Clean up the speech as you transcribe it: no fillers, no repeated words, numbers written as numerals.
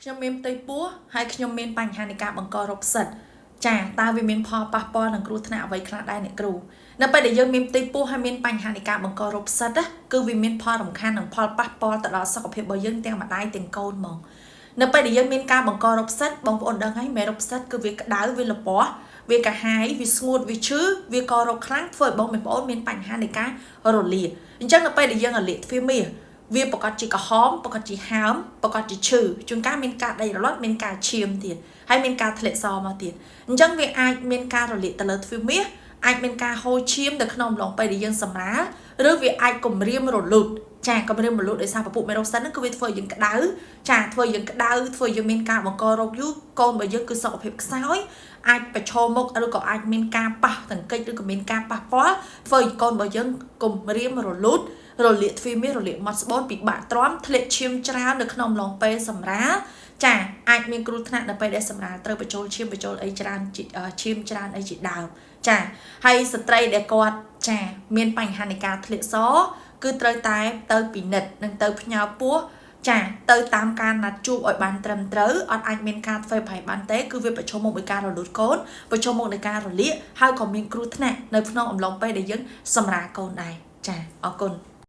ខ្ញុំមានផ្ទៃពោះហើយខ្ញុំមានបញ្ហានៃការបង្ករោគផ្សិតចាតើវាមានផលប៉ះពាល់នឹងគ្រោះថ្នាក់អ្វីខ្លះដែរអ្នកគ្រូនៅពេលដែលយើងមានផ្ទៃពោះហើយមានបញ្ហានៃការបង្ករោគផ្សិតគឺវាមានផលរំខាននិងផលប៉ះពាល់ទៅដល់សុខភាពរបស់យើងទាំងម្ដាយទាំងកូនហ្មងនៅពេលដែលយើងមានការបង្ករោគផ្សិតបងប្អូនដឹងហើយមេរោគផ្សិតគឺវាក្តៅវាលពាស់វាកាហាយវាស្ងួតវាឈឺវាក៏រោគខ្លាំងធ្វើឲ្យបងប្អូនមានបញ្ហានៃការរលាអញ្ចឹងនៅពេលដែលយើងរលាកទ្វារមាសវាប្រកាសជាក្រហមប្រកាសជាហើមប្រកាសជាឈឺជួនកាលមានការដេករលាត់មានការឈាមទៀតហើយមានការធ្លាក់សមកទៀតអញ្ចឹងវាអាចមានការរលាកទៅលើទ្វារមាសអាចមានការហូរឈាមទៅក្នុងអំឡុងពេលដែលយើងសម្រាលឬវាអាចគំរាមរលត់ចាគំរាមរលត់ដោយសារពពុះមេរោគផ្សិតហ្នឹងគឺវាធ្វើឲ្យយើងក្តៅចាធ្វើឲ្យយើងក្តៅធ្វើឲ្យយើងមានការបង្ករោគយូរកូនរបស់យើងគឺសុខភាពខ្សោយអាចប្រឈមមុខឬក៏អាចមានការប៉ះទង្គិចឬក៏មានការប៉ះពាល់ធ្វើឲ្យកូនរបស់យើងគំរាមរលត់រលាកទ្វារមាសរលាកមាត់ស្បូនពិបាកទ្រាំធ្លាក់ឈាមច្រើននៅក្នុងអំឡុងពេលសម្រាលចាអាចមានគ្រោះថ្នាក់នៅពេលដែលសម្រាលត្រូវបញ្ចូលឈាមបញ្ចូលអីច្រើនឈាមច្រើនអីជាដើមចាហើយស្ត្រីដែលគាត់ចាមានបញ្ហានៃការធ្លាក់សគឺត្រូវតែទៅពិនិត្យនិងទៅផ្ញើពោះចាទៅតាមការណាត់ជួបឲ្យបានត្រឹមត្រូវអត់អាចមានការធ្វើប្រហែលបានទេគឺវាប្រឈមមុខនឹងការរលត់កូនប្រឈមមុខនឹងការរលាកហើយក៏មានគ្រោះថ្នាក់នៅក្នុងអំឡុងពេលដែលយើងសម្រាលកូនដែរចាអរគុណ